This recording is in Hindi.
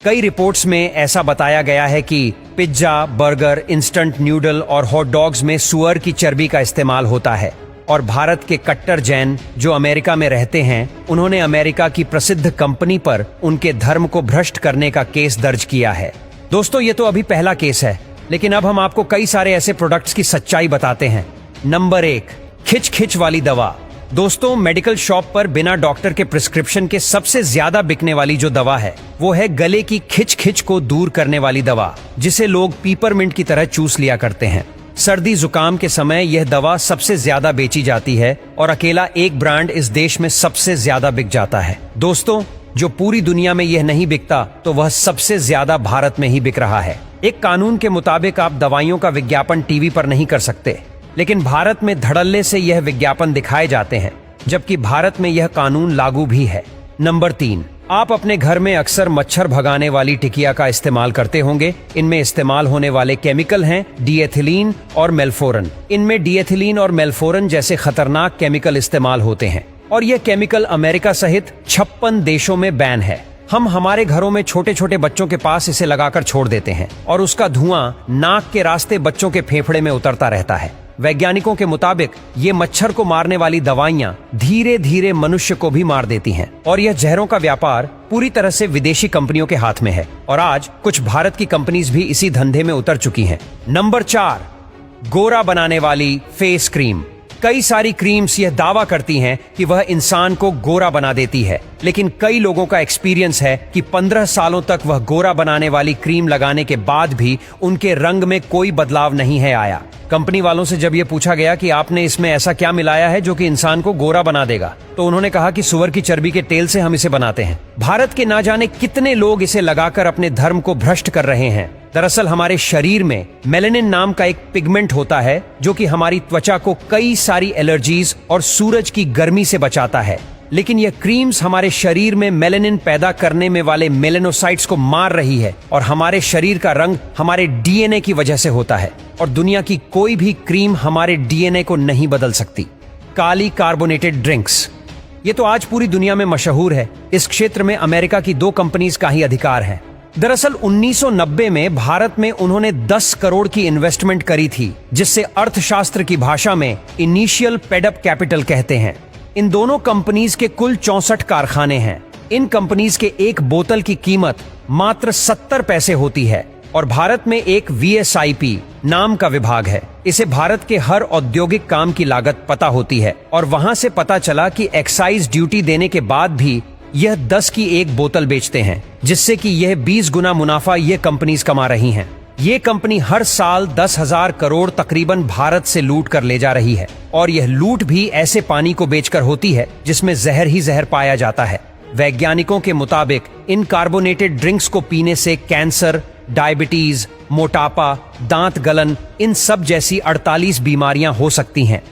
कई रिपोर्ट्स में ऐसा बताया गया है कि पिज्जा, बर्गर, इंस्टेंट नूडल और हॉट डॉग्स में सुअर की चर्बी का इस्तेमाल होता है। और भारत के कट्टर जैन जो अमेरिका में रहते हैं, उन्होंने अमेरिका की प्रसिद्ध कंपनी पर उनके धर्म को भ्रष्ट करने का केस दर्ज किया है। दोस्तों, ये तो अभी पहला केस है, लेकिन अब हम आपको कई सारे ऐसे प्रोडक्ट्स की सच्चाई बताते हैं। नंबर 1, खिच खिच वाली दवा। दोस्तों, मेडिकल शॉप पर बिना डॉक्टर के प्रिस्क्रिप्शन के सबसे ज्यादा बिकने वाली जो दवा है वो है गले की खिच खिच को दूर करने वाली दवा, जिसे लोग पीपरमिंट की तरह चूस लिया करते हैं। सर्दी जुकाम के समय यह दवा सबसे ज्यादा बेची जाती है और अकेला एक ब्रांड इस देश में सबसे ज्यादा बिक जाता है। दोस्तों, जो पूरी दुनिया में यह नहीं बिकता तो वह सबसे ज्यादा भारत में ही बिक रहा है। एक कानून के मुताबिक आप दवाइयों का विज्ञापन टीवी पर नहीं कर सकते, लेकिन भारत में धड़ल्ले से यह विज्ञापन दिखाए जाते हैं, जबकि भारत में यह कानून लागू भी है। नंबर 3, आप अपने घर में अक्सर मच्छर भगाने वाली टिकिया का इस्तेमाल करते होंगे। इनमें इस्तेमाल होने वाले केमिकल हैं डीएथिलीन और मेल्फोरन। इनमें डीएथिलीन और मेल्फोरन जैसे खतरनाक केमिकल इस्तेमाल होते हैं और यह केमिकल अमेरिका सहित 56 देशों में बैन है। हम हमारे घरों में छोटे छोटे बच्चों के पास इसे लगाकर छोड़ देते हैं और उसका धुआं नाक के रास्ते बच्चों के फेफड़े में उतरता रहता है। वैज्ञानिकों के मुताबिक ये मच्छर को मारने वाली दवाइयां धीरे धीरे मनुष्य को भी मार देती हैं और यह जहरों का व्यापार पूरी तरह से विदेशी कंपनियों के हाथ में है और आज कुछ भारत की कंपनीज भी इसी धंधे में उतर चुकी हैं। नंबर 4, गोरा बनाने वाली फेस क्रीम। कई सारी क्रीम्स यह दावा करती हैं कि वह इंसान को गोरा बना देती है, लेकिन कई लोगों का एक्सपीरियंस है कि 15 सालों तक वह गोरा बनाने वाली क्रीम लगाने के बाद भी उनके रंग में कोई बदलाव नहीं है आया। कंपनी वालों से जब यह पूछा गया कि आपने इसमें ऐसा क्या मिलाया है जो कि इंसान को गोरा बना देगा, तो उन्होंने कहा कि सुअर की चर्बी के तेल से हम इसे बनाते हैं। भारत के ना जाने कितने लोग इसे लगाकर अपने धर्म को भ्रष्ट कर रहे हैं। दरअसल हमारे शरीर में मेलानिन नाम का एक पिगमेंट होता है जो कि हमारी त्वचा को कई सारी एलर्जीज और सूरज की गर्मी से बचाता है, लेकिन यह क्रीम्स हमारे शरीर में मेलानिन पैदा करने में वाले मेलेनोसाइट्स को मार रही है और हमारे शरीर का रंग हमारे डीएनए की वजह से होता है और दुनिया की कोई भी क्रीम हमारे डीएनए को नहीं बदल सकती। काली कार्बोनेटेड ड्रिंक्स, ये तो आज पूरी दुनिया में मशहूर है। इस क्षेत्र में अमेरिका की 2 कंपनीज का ही अधिकार है। दरअसल 1990 में भारत में उन्होंने 10 करोड़ की इन्वेस्टमेंट करी थी, जिससे अर्थशास्त्र की भाषा में इनिशियल पेडअप कैपिटल कहते हैं। इन दोनों कंपनीज के कुल 64 कारखाने हैं। इन कंपनीज के एक बोतल की कीमत मात्र 70 पैसे होती है और भारत में एक VSIP नाम का विभाग है। इसे भारत के हर औद्योगिक काम की लागत पता होती है और वहां से पता चला कि एक्साइज ड्यूटी देने के बाद भी यह 10 की एक बोतल बेचते हैं, जिससे कि यह 20 गुना मुनाफा ये कंपनीज कमा रही हैं। ये कंपनी हर साल 10,000 करोड़ तकरीबन भारत से लूट कर ले जा रही है और यह लूट भी ऐसे पानी को बेचकर होती है जिसमें जहर ही जहर पाया जाता है। वैज्ञानिकों के मुताबिक इन कार्बोनेटेड ड्रिंक्स को पीने से कैंसर, डायबिटीज, मोटापा, दांत गलन, इन सब जैसी 48 बीमारियां हो सकती हैं।